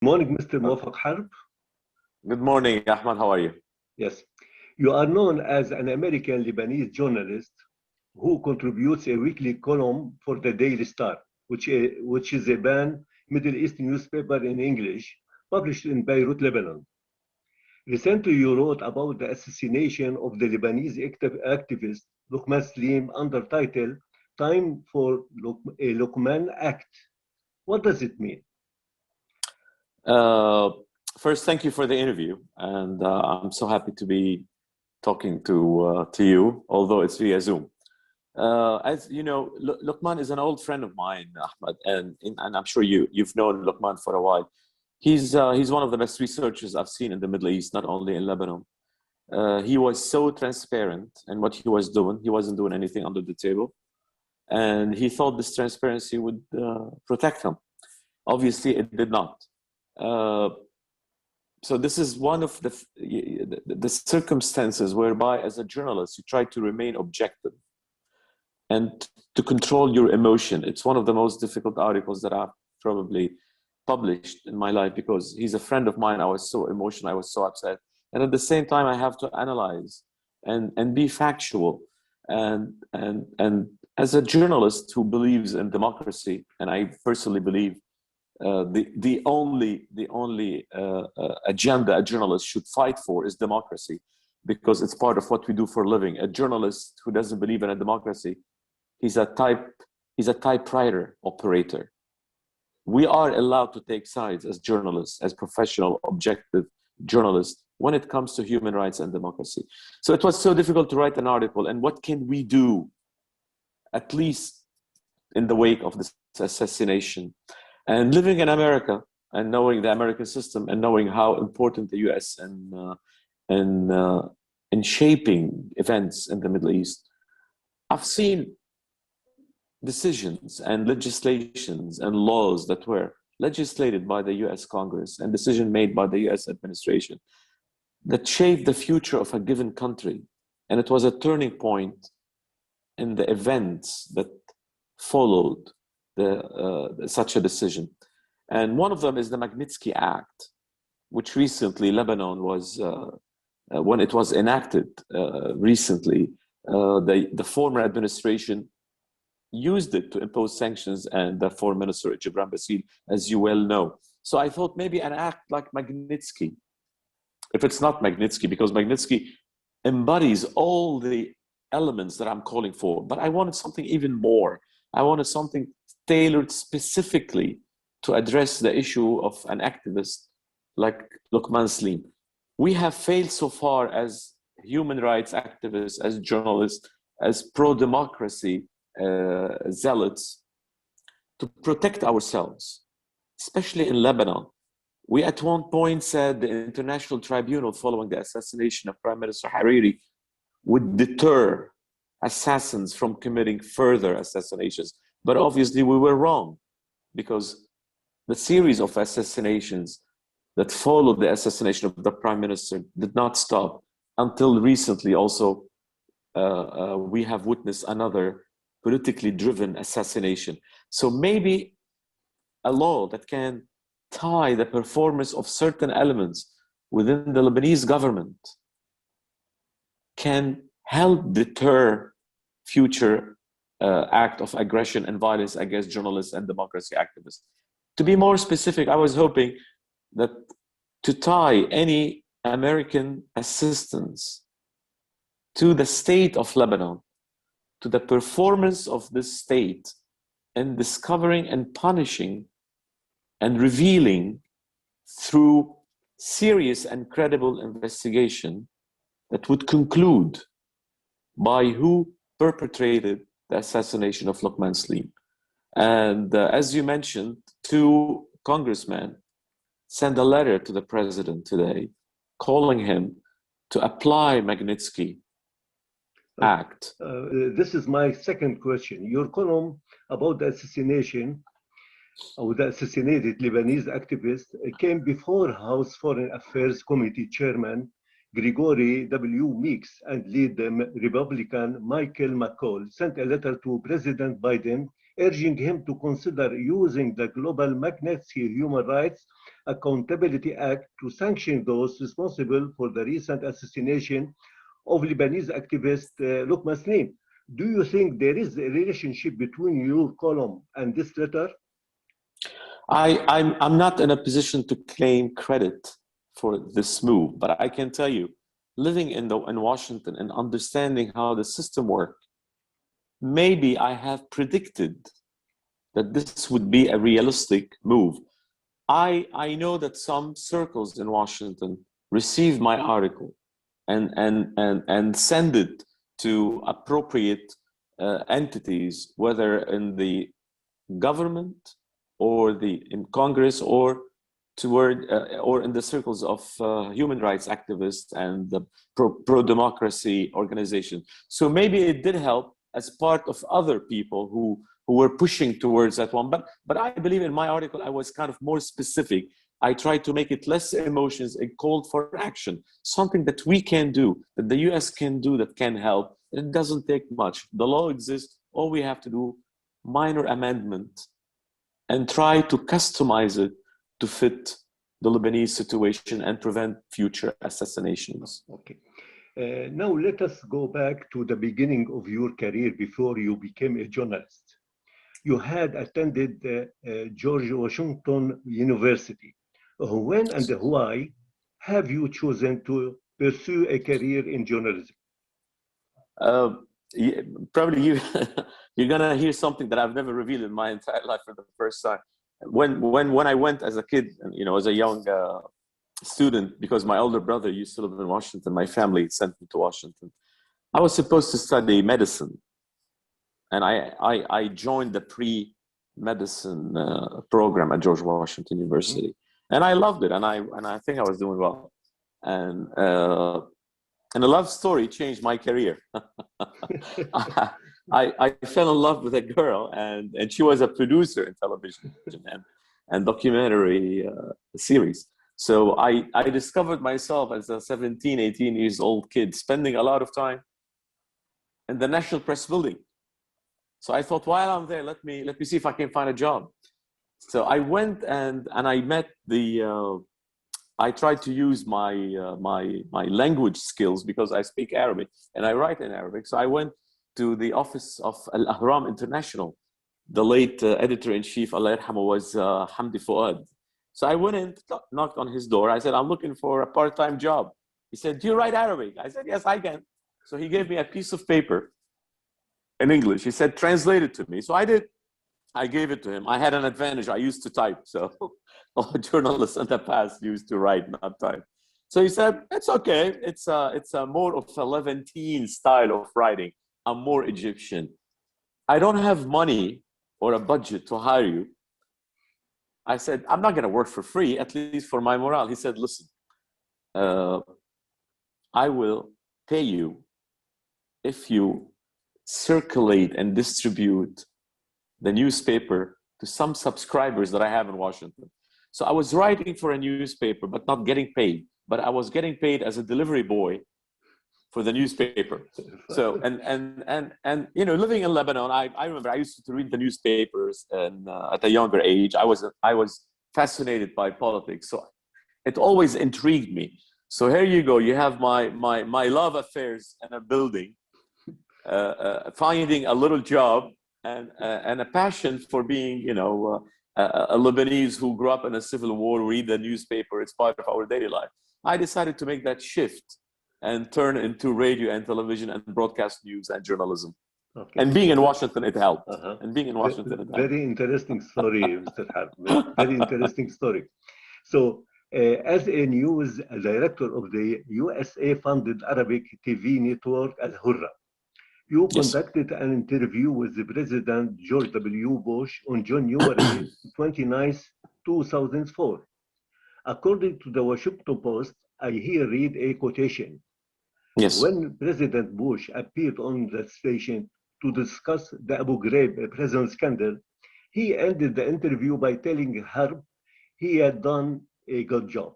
Morning, Mr. Uh, Moufak Harb. Good morning, Ahmad. How are you? Yes, you are known as an American Lebanese journalist who contributes a weekly column for the Daily Star, which is a Middle East newspaper in English, published in Beirut, Lebanon. Recently, you wrote about the assassination of the Lebanese activist Luqman Slim under title "Time for a Luqman Act." What does it mean? Uh, First, thank you for the interview, and I'm so happy to be talking to you, although it's via Zoom. As you know, Luqman is an old friend of mine, Ahmad, and I'm sure you've known Luqman for a while. He's one of the best researchers I've seen in the Middle East, not only in Lebanon. He was so transparent in what he was doing. He wasn't doing anything under the table, and he thought this transparency would protect him. Obviously, it did not. Uh, so this is one of the circumstances whereby, as a journalist, you try to remain objective and to control your emotion. It's one of the most difficult articles that I've probably published in my life, because he's a friend of mine. I was so emotional, I was so upset, and at the same time I have to analyze and be factual, and as a journalist who believes in democracy, and I personally believe the only agenda a journalist should fight for is democracy, because it's part of what we do for a living. A journalist who doesn't believe in a democracy, he's a typewriter operator. We are allowed to take sides as journalists, as professional, objective journalists, when it comes to human rights and democracy. So it was so difficult to write an article, and what can we do, at least in the wake of this assassination? And living in America and knowing the American system and knowing how important the US in shaping events in the Middle East, I've seen decisions and legislations and laws that were legislated by the US Congress and decision made by the US administration that shaped the future of a given country. And it was a turning point in the events that followed such a decision. And one of them is the Magnitsky Act, which recently Lebanon was, when it was enacted recently, the former administration used it to impose sanctions, and the foreign minister, Gibran Bassil, as you well know. So I thought maybe an act like Magnitsky, if it's not Magnitsky, because Magnitsky embodies all the elements that I'm calling for, but I wanted something even more. I wanted something tailored specifically to address the issue of an activist like Luqman Slim. We have failed so far as human rights activists, as journalists, as pro-democracy zealots, to protect ourselves, especially in Lebanon. We at one point said the International Tribunal, following the assassination of Prime Minister Hariri, would deter assassins from committing further assassinations. But obviously we were wrong, because the series of assassinations that followed the assassination of the Prime Minister did not stop until recently. Also, we have witnessed another politically driven assassination. So maybe a law that can tie the performance of certain elements within the Lebanese government can help deter future act of aggression and violence against journalists and democracy activists. To be more specific, I was hoping that to tie any American assistance to the state of Lebanon, to the performance of this state in discovering and punishing and revealing through serious and credible investigation that would conclude by who perpetrated the assassination of Luqman Slim. And as you mentioned, two congressmen sent a letter to the president today calling him to apply Magnitsky Act. This is my second question. Your column about the assassination of the assassinated Lebanese activist came before House Foreign Affairs Committee Chairman Gregory W. Meeks and lead Republican Michael McCall sent a letter to President Biden urging him to consider using the Global Magnitsky Human Rights Accountability Act to sanction those responsible for the recent assassination of Lebanese activist Luqman Slim. Do you think there is a relationship between your column and this letter? I'm not in a position to claim credit for this move, but I can tell you, living in Washington and understanding how the system works, maybe I have predicted that this would be a realistic move. I know that some circles in Washington received my article and send it to appropriate entities, whether in the government or in Congress or or in the circles of human rights activists and the pro-democracy organization. So maybe it did help as part of other people who were pushing towards that one. But I believe in my article, I was kind of more specific. I tried to make it less emotions and called for action, something that we can do, that the US can do, that can help. It doesn't take much. The law exists. All we have to do, minor amendment, and try to customize it to fit the Lebanese situation and prevent future assassinations. Okay. Now let us go back to the beginning of your career before you became a journalist. You had attended George Washington University. When and why have you chosen to pursue a career in journalism? Probably you're gonna hear something that I've never revealed in my entire life for the first time. When I went as a kid, as a young student, because my older brother used to live in Washington, my family sent me to Washington. I was supposed to study medicine, and I joined the pre-medicine program at George Washington University, and I loved it, and I think I was doing well, and a love story changed my career. I fell in love with a girl, and she was a producer in television and documentary series. So I discovered myself as a 17, 18 years old kid spending a lot of time in the National Press Building. So I thought, while I'm there, let me see if I can find a job. So I went and I met I tried to use my language skills because I speak Arabic and I write in Arabic. So I went to the office of Al-Ahram International. The late editor-in-chief, Allah yarhamu, was Hamdi Fuad. So I went in, knocked on his door. I said, I'm looking for a part-time job. He said, do you write Arabic? I said, yes, I can. So he gave me a piece of paper in English. He said, translate it to me. So I did. I gave it to him. I had an advantage. I used to type. So all journalists in the past used to write, not type. So he said, it's okay. It's a more of a Levantine style of writing. I'm more Egyptian. I don't have money or a budget to hire you. I said, I'm not going to work for free, at least for my morale. He said, listen, I will pay you if you circulate and distribute the newspaper to some subscribers that I have in Washington. So I was writing for a newspaper, but not getting paid. But I was getting paid as a delivery boy for the newspaper. So, and living in Lebanon, I remember I used to read the newspapers and at a younger age. I was fascinated by politics. So it always intrigued me. So here you go. You have my love affairs in a building, finding a little job and a passion for being, a Lebanese who grew up in a civil war, read the newspaper. It's part of our daily life. I decided to make that shift and turn into radio and television and broadcast news and journalism. Okay. And being in Washington, it helped. And being in Washington, it helped. Very interesting story, Mr. Harb. Very interesting story. So, as a news director of the USA-funded Arabic TV network Al Hurra, you conducted an interview with the President George W. Bush on January 29, 2004. According to the Washington Post, I here read a quotation. Yes. When President Bush appeared on the station to discuss the Abu Ghraib prison scandal, he ended the interview by telling Harb he had done a good job,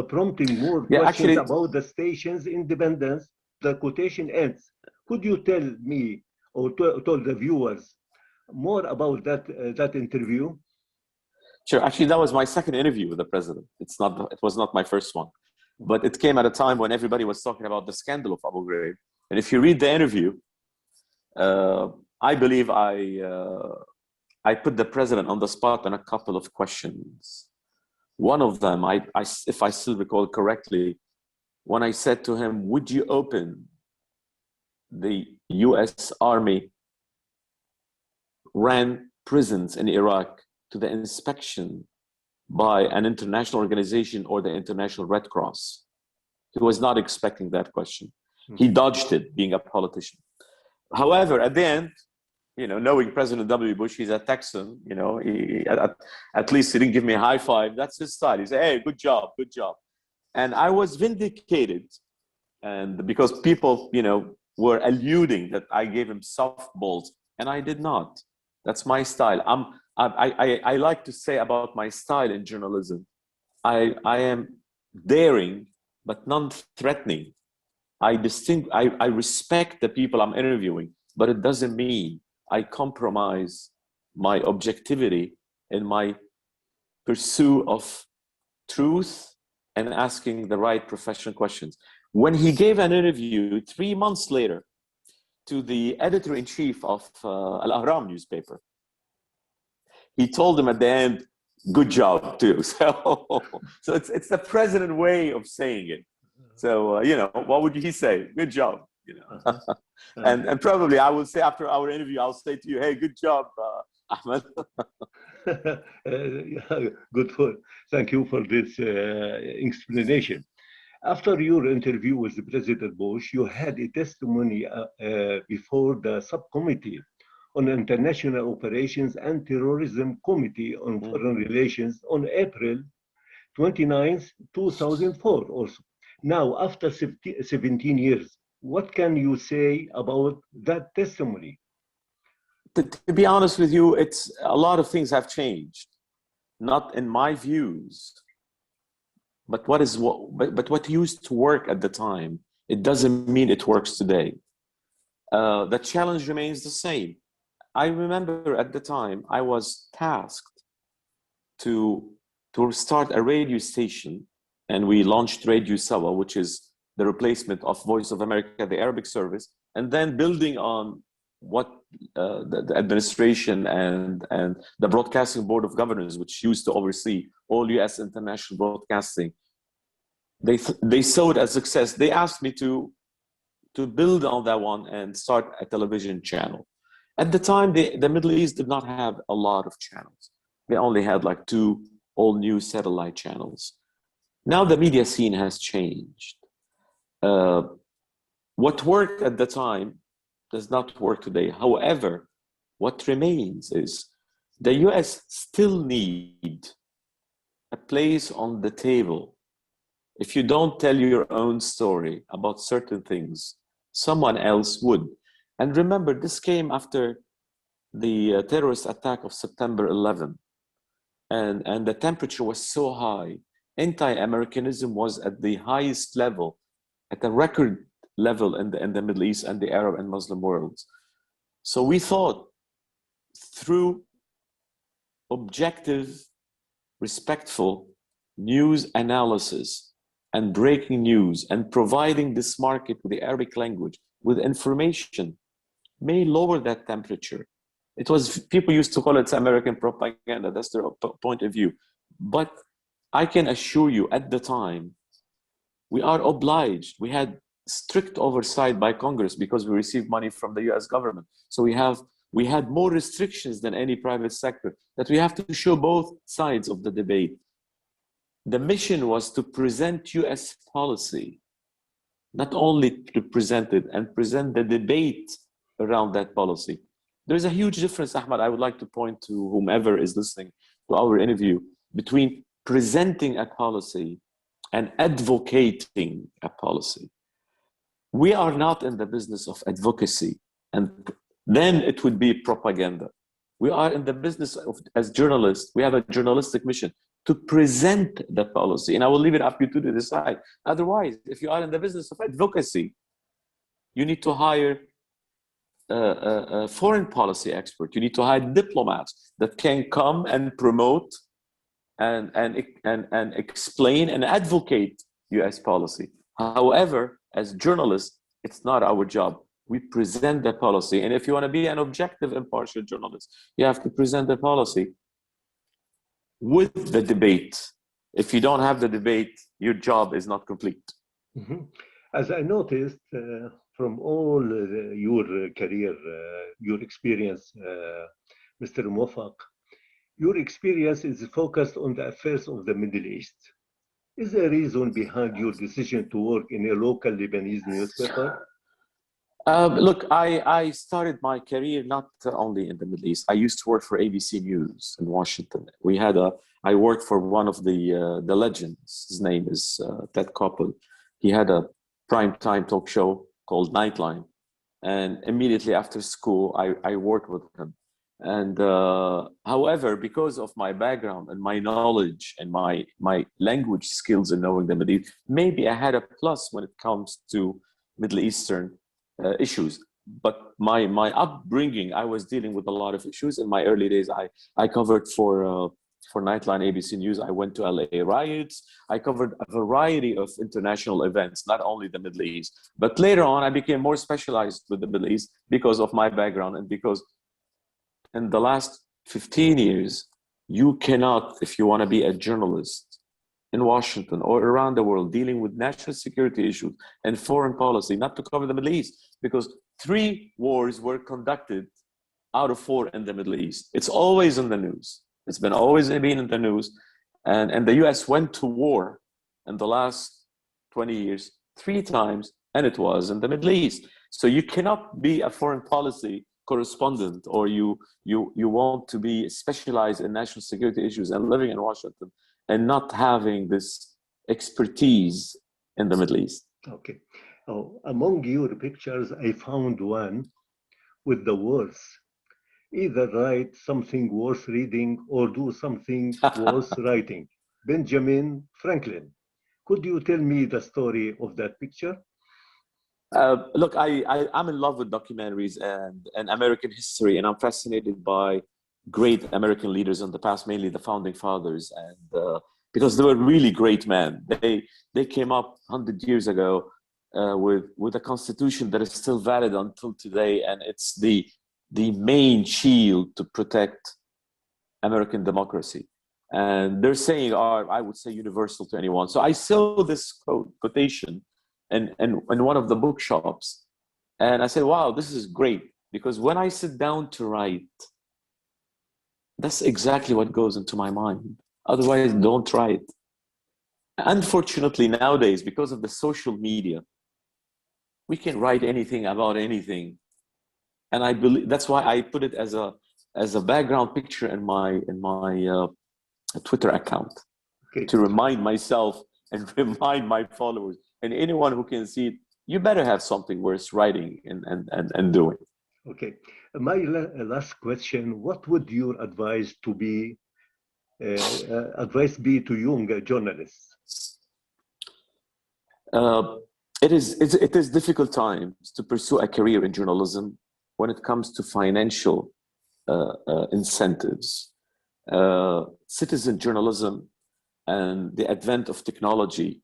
prompting more questions about the station's independence. The quotation ends. Could you tell me or tell the viewers more about that interview? Sure. Actually, that was my second interview with the president. It was not my first one, but it came at a time when everybody was talking about the scandal of Abu Ghraib. And if you read the interview, I believe I put the president on the spot on a couple of questions. One of them, if I still recall correctly, when I said to him, would you open the US Army ran prisons in Iraq to the inspection by an international organization or the International Red Cross? He was not expecting that question. He dodged it, being a politician. However, at the end, knowing President W. Bush, he's a Texan, at least he didn't give me a high five. That's his style. He said, hey, good job, good job. And I was vindicated. And because people, were alluding that I gave him softballs, and I did not. That's my style. I like to say about my style in journalism, I am daring, but non-threatening. I respect the people I'm interviewing, but it doesn't mean I compromise my objectivity in my pursuit of truth and asking the right professional questions. When he gave an interview 3 months later to the editor-in-chief of Al-Ahram newspaper, he told him at the end, good job too. So it's the president way of saying it. So, what would he say? Good job. And probably I will say after our interview, I'll say to you, hey, good job, Ahmed. Thank you for this explanation. After your interview with President Bush, you had a testimony before the subcommittee on International Operations and Terrorism Committee on Foreign Relations on April 29th, 2004 also. Now, after 17 years, what can you say about that testimony? To be honest with you, a lot of things have changed, not in my views, but what used to work at the time, it doesn't mean it works today. The challenge remains the same. I remember at the time I was tasked to start a radio station, and we launched Radio Sawa, which is the replacement of Voice of America, the Arabic service, and then building on what the administration and the Broadcasting Board of Governors, which used to oversee all US international broadcasting, they saw it as success. They asked me to build on that one and start a television channel. At the time, the Middle East did not have a lot of channels. They only had like 2 all-new satellite channels. Now the media scene has changed. What worked at the time does not work today. However, what remains is the US still need a place on the table. If you don't tell your own story about certain things, someone else would. And remember, this came after the terrorist attack of September 11. And the temperature was so high. Anti-Americanism was at the highest level, at a record level in the Middle East and the Arab and Muslim worlds. So we thought through objective, respectful news analysis and breaking news and providing this market with the Arabic language, with information, may lower that temperature. It was, people used to call it American propaganda. That's their point of view. But I can assure you at the time, we are obliged. We had strict oversight by Congress because we received money from the US government. So we had more restrictions than any private sector, that we have to show both sides of the debate. The mission was to present US policy, not only to present it and present the debate around that policy. There's a huge difference, Ahmad, I would like to point to whomever is listening to our interview, between presenting a policy and advocating a policy. We are not in the business of advocacy, and then it would be propaganda. We are in the business of, as journalists, we have a journalistic mission to present the policy, and I will leave it up to you to decide. Otherwise, if you are in the business of advocacy, you need to hire a foreign policy expert. You need to hire diplomats that can come and promote and explain and advocate US policy. However, as journalists, it's not our job. We present the policy. And if you want to be an objective, impartial journalist, you have to present the policy with the debate. If you don't have the debate, your job is not complete. Mm-hmm. As I noticed from all your career, your experience, Mr. Moufak, your experience is focused on the affairs of the Middle East. Is there a reason behind your decision to work in a local Lebanese newspaper? Look, I started my career not only in the Middle East. I used to work for ABC News in Washington. I worked for one of the legends. His name is Ted Koppel. He had a primetime talk show called Nightline. And immediately after school, I worked with him. And however, because of my background and my knowledge and my language skills in knowing the Middle East, maybe I had a plus when it comes to Middle Eastern issues. But my upbringing, I was dealing with a lot of issues. In my early days, I covered for Nightline ABC News. I went to LA riots. I covered a variety of international events, not only the Middle East. But later on, I became more specialized with the Middle East because of my background and because in the last 15 years, you cannot, if you want to be a journalist in Washington or around the world dealing with national security issues and foreign policy, not to cover the Middle East, because 3 wars were conducted out of 4 in the Middle East. It's always in the news. It's been always been in the news. And the US went to war in the last 20 years 3 times, and it was in the Middle East. So you cannot be a foreign policy correspondent, or you want to be specialized in national security issues and living in Washington and not having this expertise in the Middle East. Okay. Oh, among your pictures, I found one with the words, either write something worth reading or do something worth writing. Benjamin Franklin. Could you tell me the story of that picture? Look, I'm in love with documentaries and American history, and I'm fascinated by great American leaders in the past, mainly the founding fathers, and because they were really great men. They came up 100 years ago with a constitution that is still valid until today, and it's the main shield to protect American democracy. And their saying are, I would say, universal to anyone. So I saw this quotation in one of the bookshops, and I said, wow, this is great, because when I sit down to write, that's exactly what goes into my mind. Otherwise, don't try it. Unfortunately, nowadays, because of the social media, we can write anything about anything, and I believe that's why I put it as a background picture in my Twitter account, okay, to remind myself and remind my followers and anyone who can see it, you better have something worth writing and doing. Okay. My last question, what would your advice be to young journalists? It is difficult times to pursue a career in journalism when it comes to financial incentives. Citizen journalism and the advent of technology,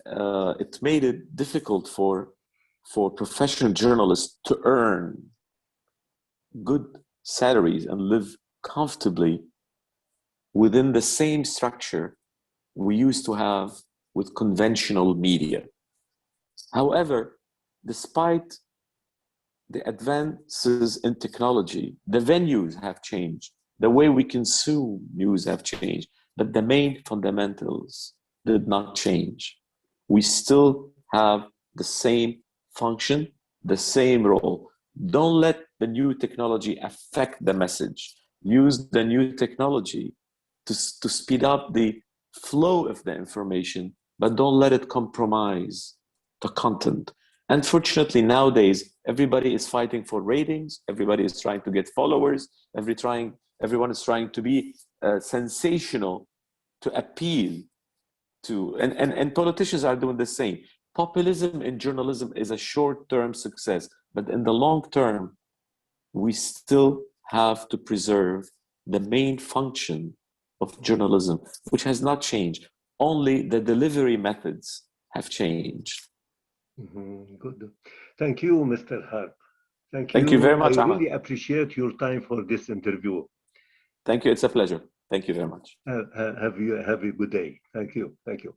it made it difficult for professional journalists to earn good salaries and live comfortably within the same structure we used to have with conventional media. However, despite the advances in technology, the venues have changed, the way we consume news have changed, but the main fundamentals did not change. We still have the same function, the same role. Don't let the new technology affect the message. Use the new technology to speed up the flow of the information, but don't let it compromise the content. Unfortunately, nowadays, everybody is fighting for ratings. Everybody is trying to get followers. Everyone is trying to be sensational to appeal to, and politicians are doing the same. Populism in journalism is a short-term success. But in the long term, we still have to preserve the main function of journalism, which has not changed. Only the delivery methods have changed. Good. Thank you, Mr. Harb. Thank Thank you you. very I much, Ahmed. really appreciate your time for this interview. Thank you. It's a pleasure. Thank you very much. Have a good day. Thank you. Thank you.